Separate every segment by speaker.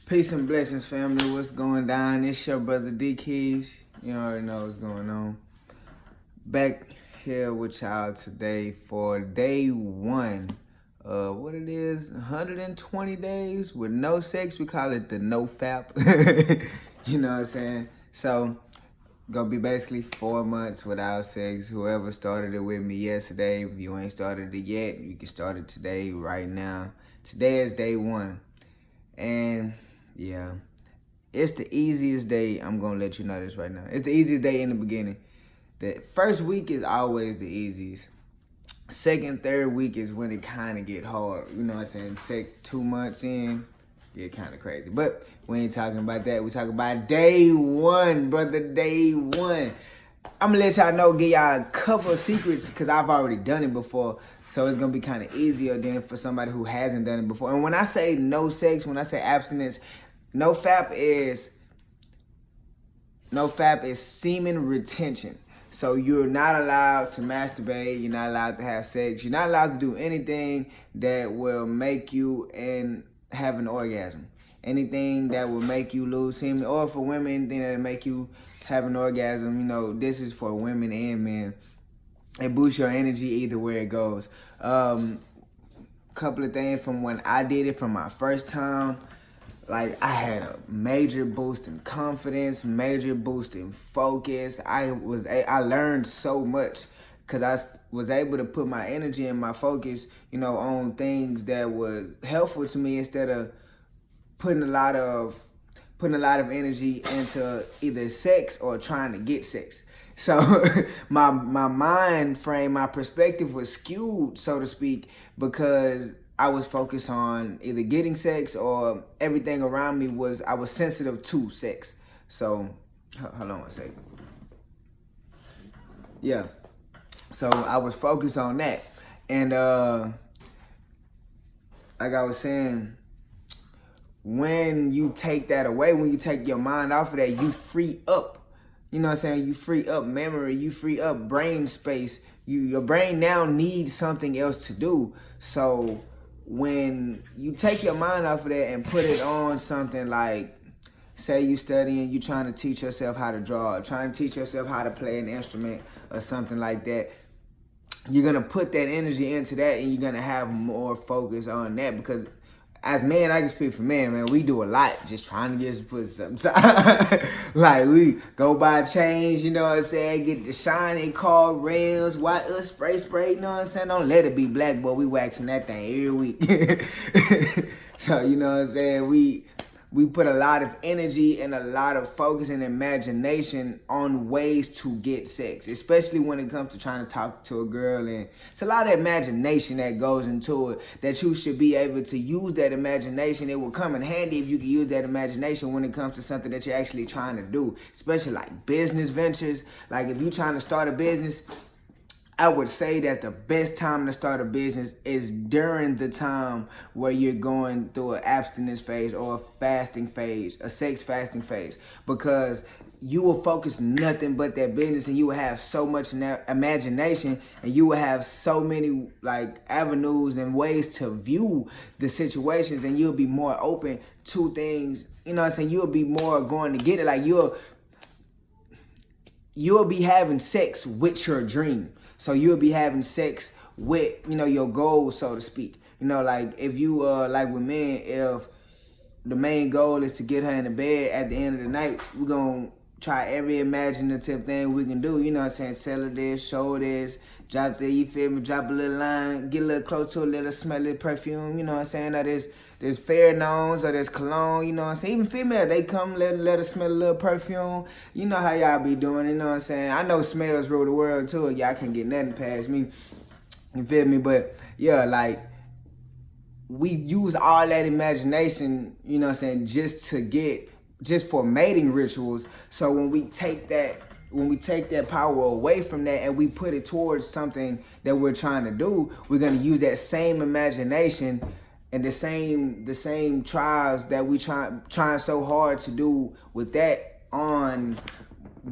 Speaker 1: Peace and blessings, family. What's going down? It's your brother D Keys. You already know what's going on. Back here with y'all today for day one. What it is, 120 days with no sex. We call it the no fap. You know what I'm saying? So, gonna be basically 4 months without sex. Whoever started it with me yesterday, if you ain't started it yet, you can start it today, right now. Today is day one. And yeah, it's the easiest day. I'm gonna let you know this right now. It's the easiest day in the beginning. The first week is always the easiest. Second, third week is when it kind of get hard. You know what I'm saying? 2 months in, get kind of crazy. But we ain't talking about that. We talking about day one, brother. Day one. I'm gonna let y'all know, give y'all a couple of secrets because I've already done it before. So it's gonna be kind of easier than for somebody who hasn't done it before. And when I say no sex, when I say abstinence, no fap is semen retention. So you're not allowed to masturbate, you're not allowed to have sex, you're not allowed to do anything that will make you and have an orgasm. Anything that will make you lose semen, or for women, anything that will make you have an orgasm. You know, this is for women and men. It boosts your energy either way it goes. Couple of things from when I did it from my first time. Like, I had a major boost in confidence, major boost in focus. I learned so much because I was able to put my energy and my focus, you know, on things that were helpful to me instead of putting a lot of energy into either sex or trying to get sex. So my mind frame, my perspective was skewed, so to speak, because I was focused on either getting sex or everything around me I was sensitive to sex. So, hold on a second. Yeah. So I was focused on that. And like I was saying, when you take that away, when you take your mind off of that, you free up. You know what I'm saying? You free up memory, you free up brain space. Your brain now needs something else to do. So when you take your mind off of that and put it on something like, say you studying, you trying to teach yourself how to draw, trying to teach yourself how to play an instrument or something like that, you're going to put that energy into that and you're going to have more focus on that. Because as men, I can speak for men, man, we do a lot just trying to get put something. Like, we go buy chains, you know what I'm saying, get the shiny car rims, white spray, you know what I'm saying? Don't let it be black, boy. We waxing that thing every week. So, you know what I'm saying, we put a lot of energy and a lot of focus and imagination on ways to get sex, especially when it comes to trying to talk to a girl. And it's a lot of imagination that goes into it, that you should be able to use that imagination. It will come in handy if you can use that imagination when it comes to something that you're actually trying to do, especially like business ventures. Like if you're trying to start a business, I would say that the best time to start a business is during the time where you're going through an abstinence phase or a fasting phase, a sex fasting phase, because you will focus nothing but that business and you will have so much imagination and you will have so many like avenues and ways to view the situations, and you'll be more open to things. You know what I'm saying? You'll be more going to get it. Like you'll be having sex with your dream. So you'll be having sex with, you know, your goals, so to speak. You know, like if you, like with men, if the main goal is to get her in the bed at the end of the night, we're going to try every imaginative thing we can do. You know what I'm saying? Sell her this, show her this, drop the, you feel me? Drop a little line, get a little close to a little smelly perfume. You know what I'm saying? Or there's pheromones or there's cologne. You know what I'm saying? Even female, they come, let her smell a little perfume. You know how y'all be doing. You know what I'm saying? I know smells rule the world too. Y'all can't get nothing past me. You feel me? But yeah, like, we use all that imagination, you know what I'm saying, just for mating rituals. So when we take that power away from that and we put it towards something that we're trying to do, we're gonna use that same imagination and the same trials that we trying so hard to do with that on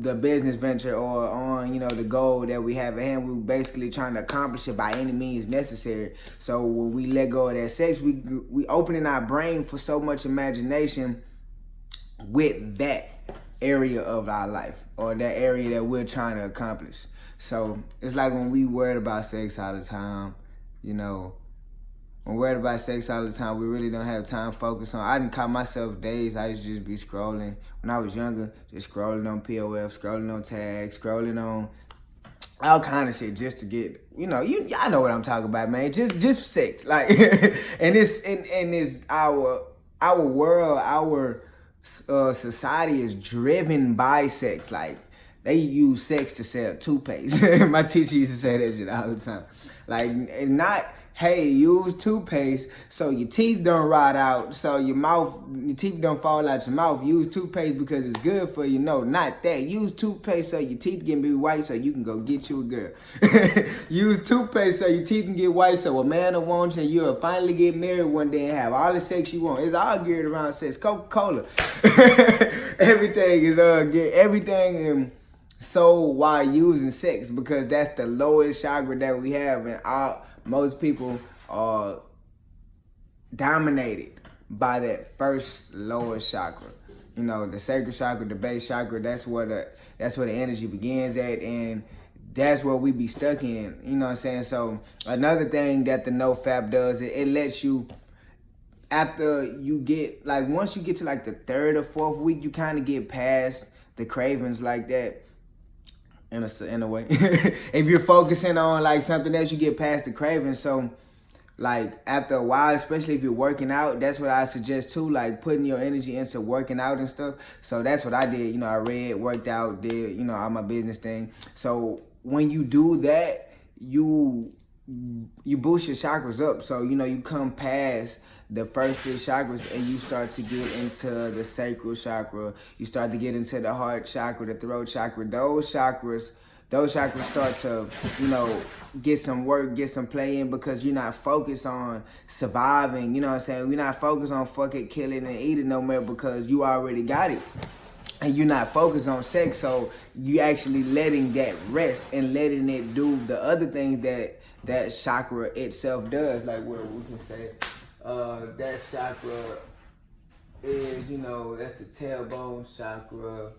Speaker 1: the business venture or on, you know, the goal that we have at hand. We're basically trying to accomplish it by any means necessary. So when we let go of that sex, we opening our brain for so much imagination with that area of our life or that area that we're trying to accomplish. So it's like when we worried about sex all the time, you know, when we're worried about sex all the time, we really don't have time to focus on. I didn't caught myself days I used to just be scrolling when I was younger, just scrolling on POF, scrolling on tags, scrolling on all kind of shit just to get, you know, y'all know what I'm talking about, man. Just sex, like, and it's our world, our society is driven by sex. Like, they use sex to sell toothpaste. My teacher used to say that shit all the time. Like, and not, hey, use toothpaste so your teeth don't rot out, so your teeth don't fall out your mouth. Use toothpaste because it's good for you. No, not that. Use toothpaste so your teeth can be white so you can go get you a girl. Use toothpaste so your teeth can get white so a man will want you and you'll finally get married one day and have all the sex you want. It's all geared around sex. Coca-Cola. Everything is geared. Everything so while using sex, because that's the lowest chakra that we have, and most people are dominated by that first lowest chakra. You know, the sacral chakra, the base chakra, that's where the energy begins at, and that's where we be stuck in. You know what I'm saying? So another thing that the NoFap does, it lets you, after you get, like, once you get to like the 3rd or 4th week, you kind of get past the cravings like that. In a way, if you're focusing on like something else, you get past the craving. So like after a while, especially if you're working out, that's what I suggest too, like putting your energy into working out and stuff. So that's what I did. You know, I read, worked out, did, you know, all my business thing. So when you do that, you boost your chakras up. So, you know, you come past the first 3 chakras and you start to get into the sacral chakra. You start to get into the heart chakra, the throat chakra. Those chakras start to, you know, get some work, get some play in, because you're not focused on surviving. You know what I'm saying? We're not focused on fucking killing and eating no more because you already got it. And you're not focused on sex, so you actually letting that rest and letting it do the other things that chakra itself does. Like what we can say, that chakra is, you know, that's the tailbone chakra.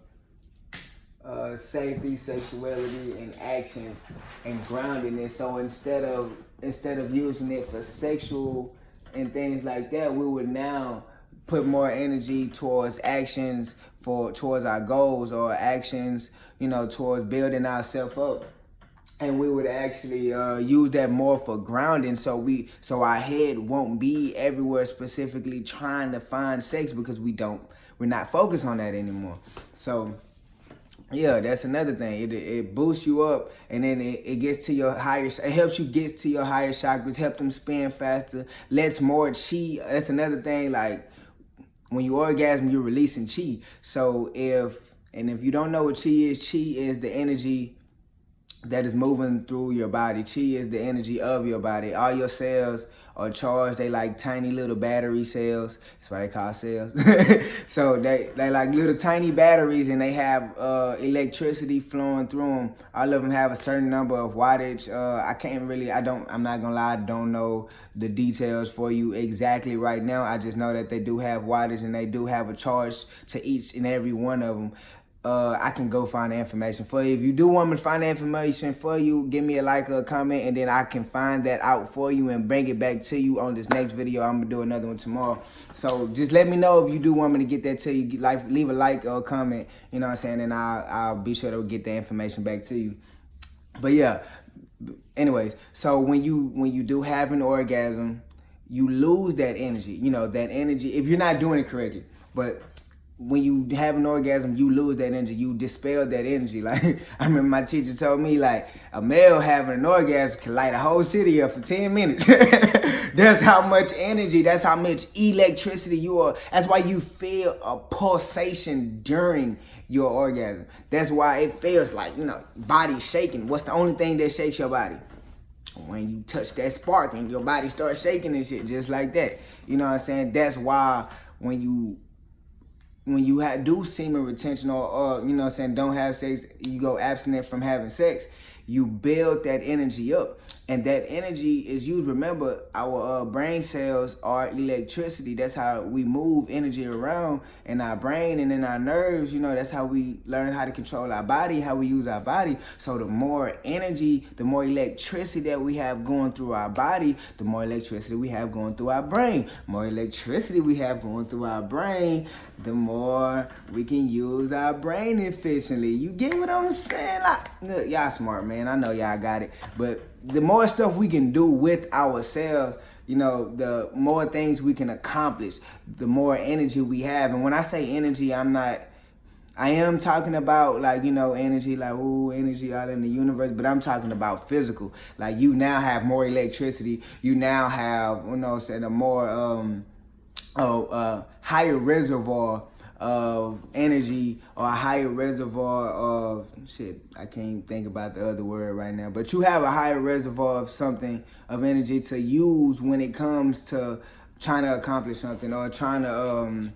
Speaker 1: Safety, sexuality, and actions, and grounding it. So instead of using it for sexual and things like that, we would now put more energy towards actions towards our goals, or actions, you know, towards building ourselves up. And we would actually use that more for grounding, so our head won't be everywhere specifically trying to find sex, because we're not focused on that anymore. So yeah, that's another thing. It boosts you up, and then it gets to your higher. It helps you get to your higher chakras, help them spin faster, lets more chi. That's another thing. Like when you orgasm, you're releasing chi. So if you don't know what chi is the energy that is moving through your body. Chi is the energy of your body. All your cells are charged. They like tiny little battery cells. That's why they call cells. So they like little tiny batteries, and they have electricity flowing through them. All of them have a certain number of wattage. I'm not gonna lie, I don't know the details for you exactly right now. I just know that they do have wattage, and they do have a charge to each and every one of them. I can go find the information for you. If you do want me to find the information for you, give me a like or a comment, and then I can find that out for you and bring it back to you on this next video. I'm gonna do another one tomorrow. So just let me know if you do want me to get that to you. Like, leave a like or a comment, you know what I'm saying, and I'll be sure to get the information back to you. But yeah, anyways, so when you do have an orgasm, you lose that energy. You know, that energy, if you're not doing it correctly. But when you have an orgasm, you lose that energy. You dispel that energy. Like, I remember my teacher told me, like, a male having an orgasm can light a whole city up for 10 minutes. That's how much energy, that's how much electricity you are. That's why you feel a pulsation during your orgasm. That's why it feels like, you know, body shaking. What's the only thing that shakes your body? When you touch that spark and your body starts shaking and shit, just like that. You know what I'm saying? That's why when you do semen retention, or you know what I'm saying, don't have sex, you go abstinent from having sex, you build that energy up. And that energy is used. Remember, our brain cells are electricity. That's how we move energy around in our brain and in our nerves. You know, that's how we learn how to control our body, how we use our body. So the more energy, the more electricity that we have going through our body, the more electricity we have going through our brain. More electricity we have going through our brain, the more we can use our brain efficiently. You get what I'm saying? Like, look, y'all smart, man. I know y'all got it. But the more stuff we can do with ourselves, you know, the more things we can accomplish, the more energy we have. And when I say energy, I am talking about, like, you know, energy, like, ooh, energy out in the universe, but I'm talking about physical. Like, you now have more electricity. You now have, you know, a more higher reservoir of energy, or a higher reservoir of shit. I can't think about the other word right now, but you have a higher reservoir of something, of energy to use when it comes to trying to accomplish something, or trying to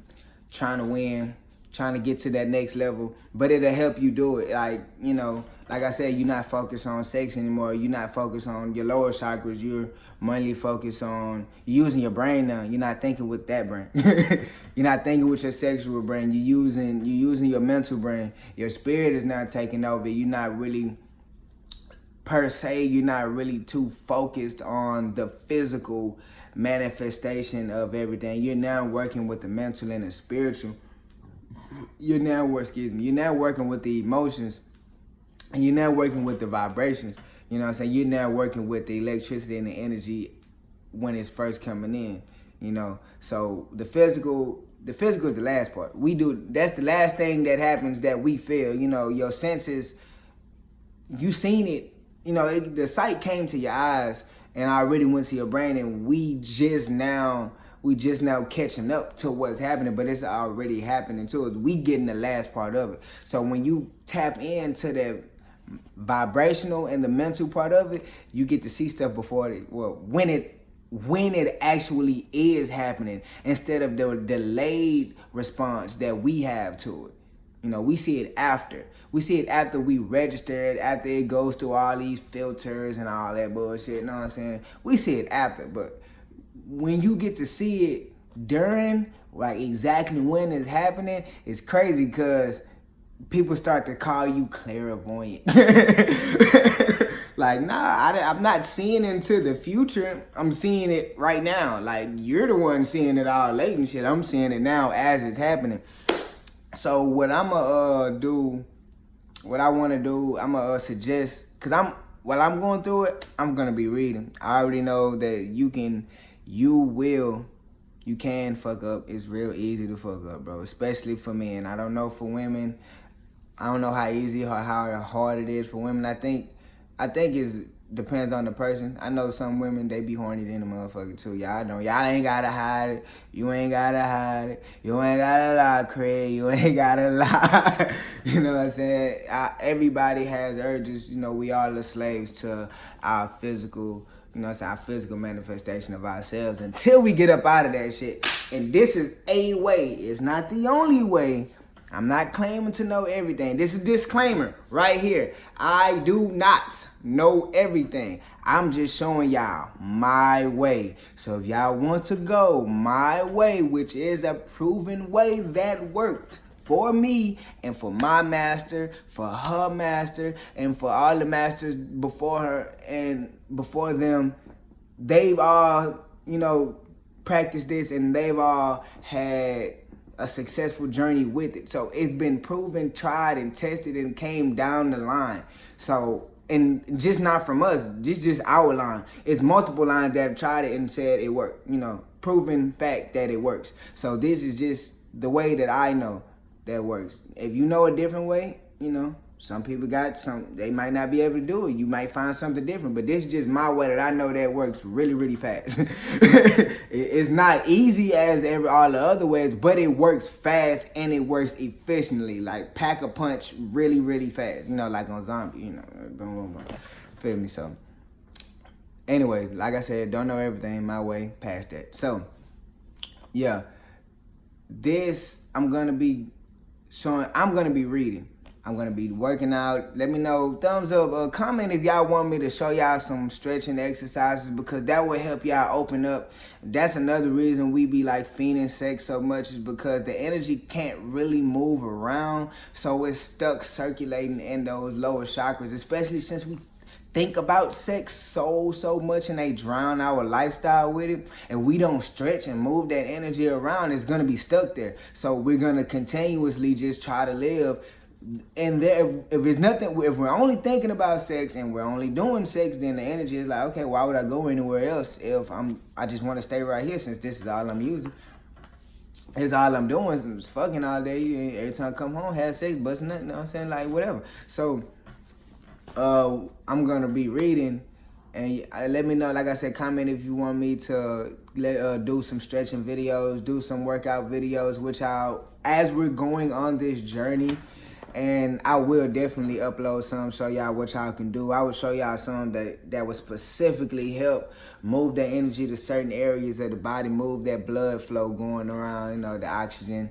Speaker 1: win, trying to get to that next level. But it'll help you do it. Like, you know, like I said, you're not focused on sex anymore. You're not focused on your lower chakras. You're mainly focused on using your brain now. You're not thinking with that brain. You're not thinking with your sexual brain. You're using your mental brain. Your spirit is now taking over. You're not really, per se, you're not really too focused on the physical manifestation of everything. You're now working with the mental and the spiritual. You're now working with the emotions. And you're now working with the vibrations. You know what I'm saying? You're now working with the electricity and the energy when it's first coming in. You know, so the physical is the last part. That's the last thing that happens that we feel. You know, your senses, you seen it. You know, the sight came to your eyes, and I already went to your brain, and we just now catching up to what's happening, but it's already happening to us. We getting the last part of it. So when you tap into the vibrational and the mental part of it, you get to see stuff when it actually is happening, instead of the delayed response that we have to it. You know, we see it after. We see it after we register it, after it goes through all these filters and all that bullshit. You know what I'm saying? We see it after, but when you get to see it during, like exactly when it's happening, it's crazy, because people start to call you clairvoyant. Like, nah, I'm not seeing into the future. I'm seeing it right now. Like, you're the one seeing it all late and shit. I'm seeing it now as it's happening. So what I'm want to do, I'm going to suggest, because while I'm going through it, I'm going to be reading. I already know that you can fuck up. It's real easy to fuck up, bro, especially for men. I don't know for women. I don't know how easy or how hard it is for women. I think it depends on the person. I know some women, they be horny in the motherfucker too. Y'all don't. Y'all ain't gotta hide it. You ain't gotta hide it. You ain't gotta lie, Craig. You ain't gotta lie. You know what I'm saying? Everybody has urges. You know, we all are slaves to our physical, you know what I'm saying, our physical manifestation of ourselves, until we get up out of that shit. And this is a way. It's not the only way. I'm not claiming to know everything. This is a disclaimer right here. I do not know everything. I'm just showing y'all my way. So if y'all want to go my way, which is a proven way that worked for me and for my master, for her master, and for all the masters before her and before them, they've all, you know, practiced this, and they've all had a successful journey with it. So it's been proven, tried, and tested, and came down the line. So, and just not from us, this is just our line. It's multiple lines that have tried it and said it worked. You know, proven fact that it works. So this is just the way that I know that works. If you know a different way, you know, some people they might not be able to do it. You might find something different, but this is just my way that I know that works really, really fast. It's not easy as all the other ways, but it works fast and it works efficiently. Like pack a punch really, really fast. You know, like on Zombie, you know, boom, boom, boom. Feel me? So, anyways, like I said, don't know everything my way, past that. So, yeah, I'm going to be reading. I'm gonna be working out. Let me know, thumbs up, comment if y'all want me to show y'all some stretching exercises, because that will help y'all open up. That's another reason we be like fiending sex so much, is because the energy can't really move around, so it's stuck circulating in those lower chakras, especially since we think about sex so much and they drown our lifestyle with it, and we don't stretch and move that energy around. It's gonna be stuck there. So we're gonna continuously just try to live. And there, if it's nothing, if we're only thinking about sex and we're only doing sex, then the energy is like, okay, why would I go anywhere else if I just want to stay right here, since this is all I'm using. It's all I'm doing is fucking all day. Every time I come home, have sex, busting nut, you know what I'm saying? Like, whatever. So, I'm gonna be reading, and let me know, like I said, comment if you want me to do some stretching videos, do some workout videos, which as we're going on this journey. And I will definitely upload some, show y'all what y'all can do. I will show y'all some that will specifically help move the energy to certain areas of the body, move that blood flow going around, you know, the oxygen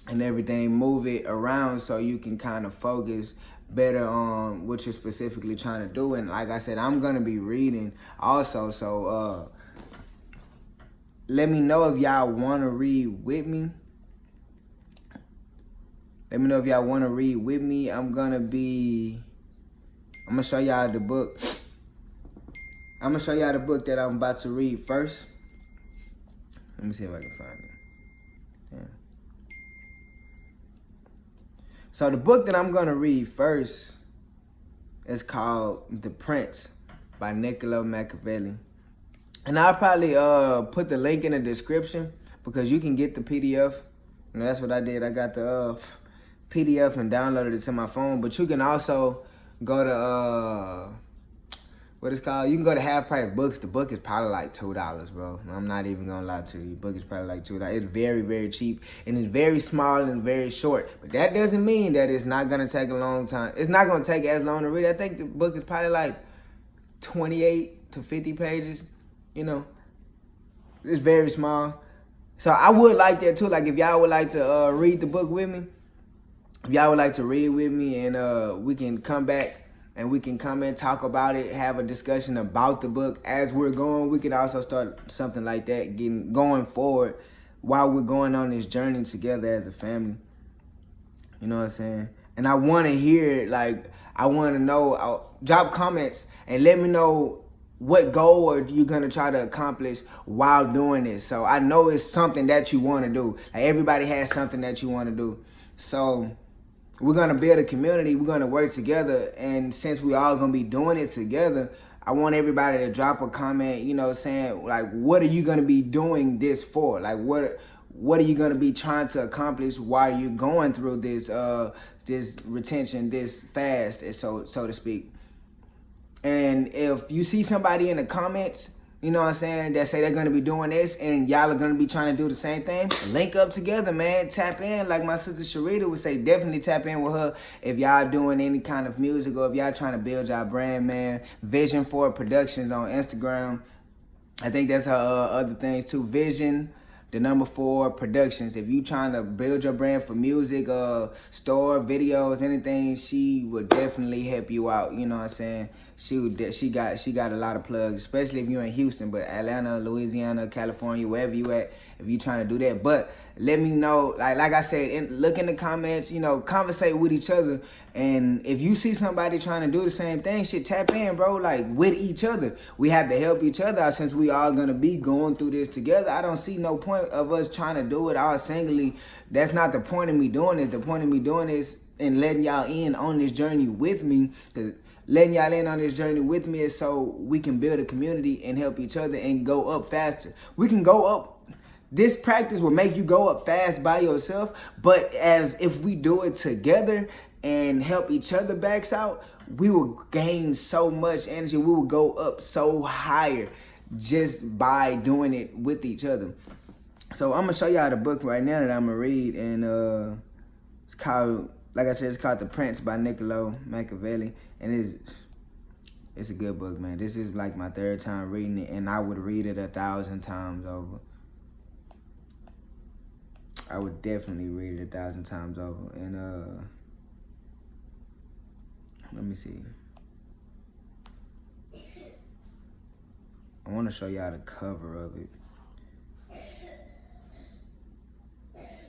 Speaker 1: and everything, move it around so you can kind of focus better on what you're specifically trying to do. And like I said, I'm gonna be reading also, so let me know if y'all want to read with me. Let me know if y'all want to read with me. I'm gonna show y'all the book. I'm gonna show y'all the book that I'm about to read first. Let me see if I can find it. Yeah. So the book that I'm gonna read first is called The Prince by Niccolo Machiavelli. And I'll probably put the link in the description, because you can get the PDF. And that's what I did. I got the PDF and downloaded it to my phone. But you can also go to what it's called. You can go to Half Price Books. The book is probably like $2, bro. I'm not even gonna lie to you. The book is probably like $2. It's very, very cheap, and it's very small and very short. But that doesn't mean that it's not gonna take a long time. It's not gonna take as long to read. I think the book is probably like 28 to 50 pages. You know, it's very small. So I would like that too. Like, if y'all would like to read the book with me, if y'all would like to read with me, and we can come back and we can come and talk about it, have a discussion about the book as we're going. We could also start something like that, going forward while we're going on this journey together as a family. You know what I'm saying? And I want to hear it. Like, I want to know. Drop comments and let me know what goal are you going to try to accomplish while doing this. So I know it's something that you want to do. Like, everybody has something that you want to do. So we're going to build a community. We're going to work together. And since we all going to be doing it together, I want everybody to drop a comment, you know, saying, like, what are you going to be doing this for? Like, what are you going to be trying to accomplish while you're going through this this retention, this fast, so to speak. And if you see somebody in the comments, you know what I'm saying, that say they're going to be doing this, and y'all are going to be trying to do the same thing, link up together, man. Tap in. Like my sister Sharita would say, definitely tap in with her if y'all doing any kind of music, or if y'all trying to build y'all brand, man. Vision 4 Productions on Instagram. I think that's her other things too. Vision, the number 4 Productions. If you trying to build your brand for music, store, videos, anything, she would definitely help you out. You know what I'm saying? She got a lot of plugs, especially if you're in Houston, but Atlanta, Louisiana, California, wherever you at, if you trying to do that. But let me know, like I said, look in the comments, you know, conversate with each other. And if you see somebody trying to do the same thing, shit, tap in, bro, like with each other. We have to help each other out, since we all gonna be going through this together. I don't see no point of us trying to do it all singly. That's not the point of me doing it. The point of me doing this and letting y'all in on this journey with me, because letting y'all in on this journey with me is so we can build a community and help each other and go up faster. We can go up. This practice will make you go up fast by yourself, but as if we do it together and help each other backs out, we will gain so much energy. We will go up so higher just by doing it with each other. So I'm gonna show y'all the book right now that I'm gonna read, and it's called, like I said, it's called The Prince by Niccolo Machiavelli, and it's a good book, man. This is like my 3rd time reading it, and I would read it 1,000 times over. I would definitely read it 1,000 times over. And Let me see. I want to show y'all the cover of it.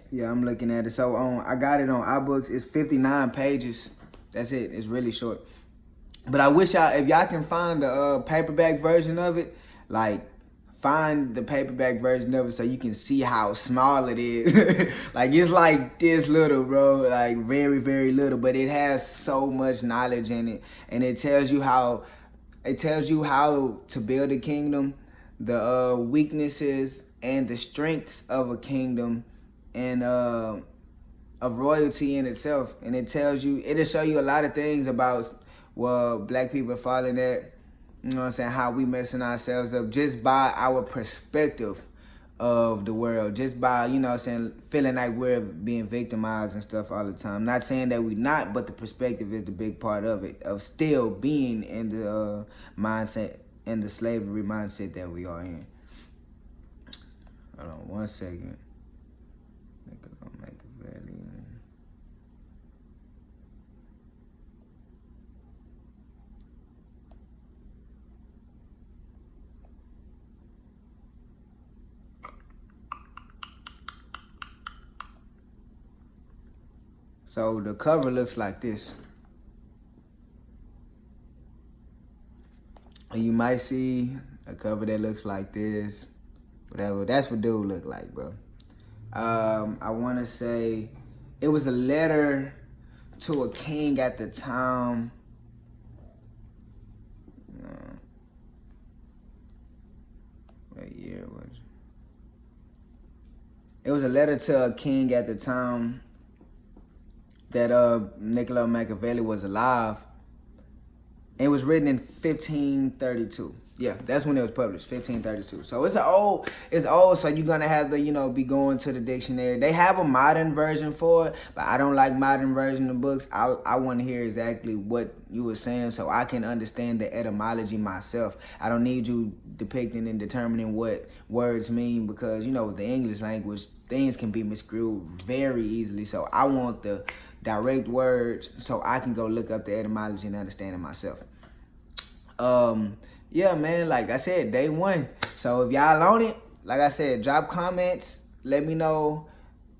Speaker 1: Yeah, I'm looking at it. So I got it on iBooks. It's 59 pages. That's it. It's really short. But I wish y'all, if y'all can find the paperback version of it, like find the paperback version of it so you can see how small it is. Like it's like this little, bro. Like very, very little. But it has so much knowledge in it, and it tells you how to build a kingdom, the weaknesses and the strengths of a kingdom, and of royalty in itself. And it'll show you a lot of things about what black people are falling at, you know what I'm saying, how we messing ourselves up just by our perspective of the world, just by, you know what I'm saying, feeling like we're being victimized and stuff all the time. Not saying that we're not, but the perspective is the big part of it, of still being in the mindset and the slavery mindset that we are in. Hold on 1 second. Machiavelli. So the cover looks like this. And you might see a cover that looks like this. Whatever. That's what dude look like, bro. I want to say it was a letter to a king at the time. What year was it? It was a letter to a king at the time that Niccolo Machiavelli was alive. It was written in 1532. Yeah, that's when it was published, 1532. So it's old, so you're gonna have to, you know, be going to the dictionary. They have a modern version for it, but I don't like modern version of books. I want to hear exactly what you were saying so I can understand the etymology myself. I don't need you depicting and determining what words mean, because, you know, with the English language, things can be misconstrued very easily. So I want the direct words so I can go look up the etymology and understand it myself. Yeah, man, like I said, day one. So if y'all on it, like I said, drop comments. Let me know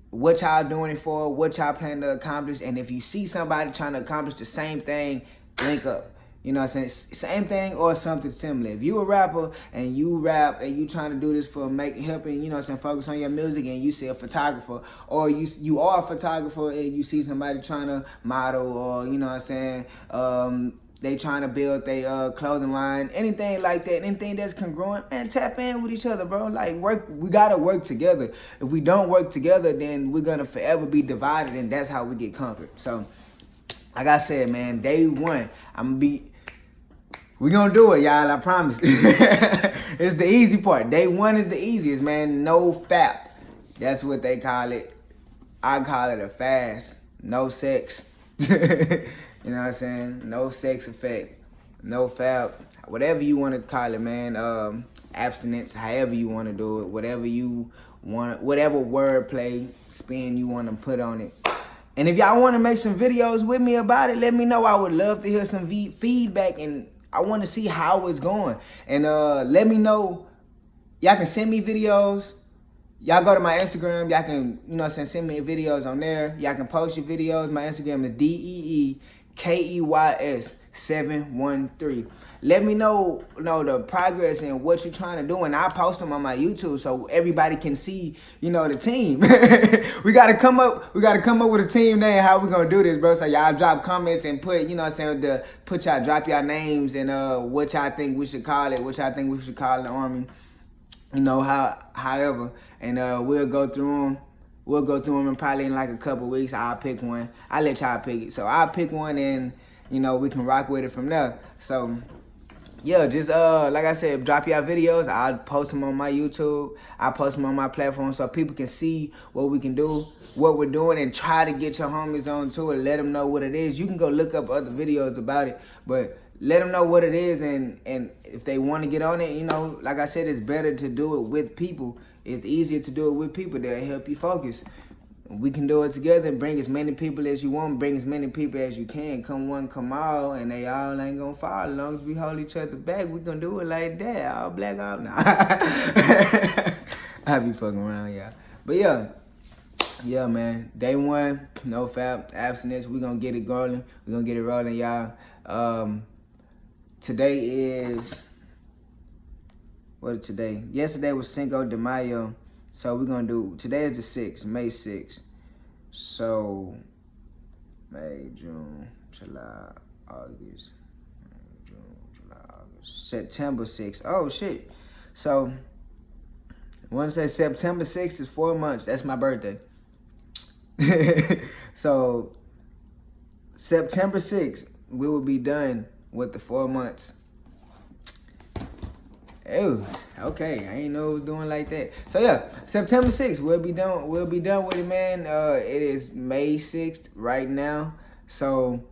Speaker 1: what y'all doing it for, what y'all plan to accomplish. And if you see somebody trying to accomplish the same thing, link up. You know what I'm saying? Same thing or something similar. If you a rapper and you rap and you trying to do this for helping, you know what I'm saying, focus on your music, and you see a photographer, or you are a photographer and you see somebody trying to model, or, you know what I'm saying, they trying to build their clothing line, anything like that, anything that's congruent, man, tap in with each other, bro. Like, we gotta work together. If we don't work together, then we're gonna forever be divided, and that's how we get conquered. So, like I said, man, day one, we gonna do it, y'all, I promise. It's the easy part. Day one is the easiest, man. No fap. That's what they call it. I call it a fast. No sex. You know what I'm saying? No sex effect. No fap. Whatever you want to call it, man. Abstinence, however you want to do it. Whatever you want, whatever wordplay spin you want to put on it. And if y'all want to make some videos with me about it, let me know. I would love to hear some feedback, and I want to see how it's going. And let me know. Y'all can send me videos. Y'all go to my Instagram. Y'all can, you know what I'm saying, send me videos on there. Y'all can post your videos. My Instagram is DEEKEYS713. Let me know, the progress and what you're trying to do, and I'll post them on my YouTube so everybody can see, the team. we gotta come up with a team name. How we gonna do this, bro? So y'all drop comments and put, drop y'all names and what y'all think we should call it, what y'all think we should call the army. However, and we'll go through them. We'll go through them, and probably in like a couple weeks, I'll pick one. I'll let y'all pick it. So I'll pick one, and we can rock with it from there. So yeah, just like I said, drop y'all videos. I'll post them on my YouTube. I'll post them on my platform so people can see what we can do, what we're doing, and try to get your homies on to it. Let them know what it is. You can go look up other videos about it, but let them know what it is, and if they want to get on it, like I said, it's better to do it with people. It's easier to do it with people. They'll help you focus. We can do it together and bring as many people as you want, bring as many people as you can. Come one, come all, and they all ain't gonna fall. As long as we hold each other back, we gonna do it like that. All black, all nah. I be fucking around, y'all. But yeah, man. Day one, no fap, abstinence. We gonna get it rolling. We gonna get it rolling, y'all. Today is, what is today? Yesterday was Cinco de Mayo. So we're going to do, today is the 6th, May 6th. So, May, June, July, August, May, June, July, August, September 6th. Oh, shit. So, I want to say September 6th is 4 months. That's my birthday. So, September 6th, we will be done with the 4 months. Ew, okay, I ain't know it was doing like that. So yeah, September 6th, we'll be done with it, man. It is May 6th right now. So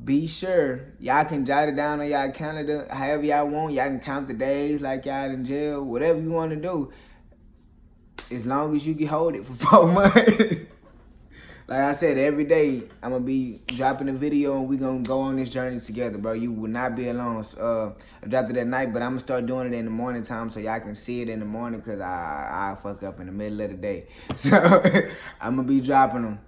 Speaker 1: be sure y'all can jot it down on y'all calendar however y'all want. Y'all can count the days like y'all in jail, whatever you want to do. As long as you can hold it for 4 months. Like I said, every day I'm going to be dropping a video and we going to go on this journey together, bro. You will not be alone. I dropped it at night, but I'm going to start doing it in the morning time so y'all can see it in the morning because I fuck up in the middle of the day. So I'm going to be dropping them.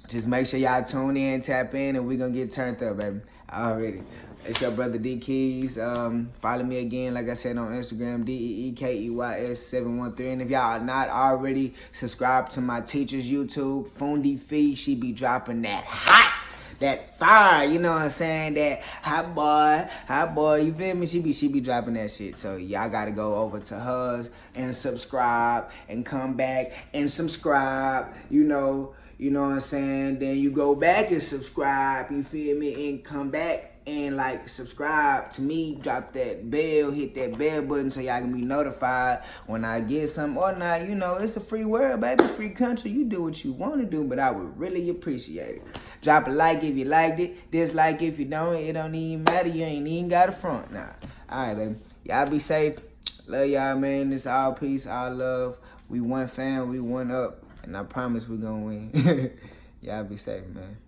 Speaker 1: Just make sure y'all tune in, tap in, and we going to get turned up, baby. Already. It's your brother D Keys. Follow me again, like I said, on Instagram, DEEKEYS713. And if y'all are not already subscribed to my teacher's YouTube, Fundi Fee, she be dropping that hot, that fire, you know what I'm saying? That hot boy, you feel me? She be dropping that shit. So y'all gotta go over to hers and subscribe and come back and subscribe, you know what I'm saying? Then you go back and subscribe, you feel me? And come back and like subscribe to me, drop that bell, hit that bell button so y'all can be notified when I get something or not. You know, it's a free world, baby, free country. You do what you want to do, but I would really appreciate it. Drop a like if you liked it, dislike if you don't. It don't even matter. You ain't even got a front. Nah. All right, baby. Y'all be safe. Love y'all, man. It's all peace, all love. We one fam, we one up, and I promise we gonna win. Y'all be safe, man.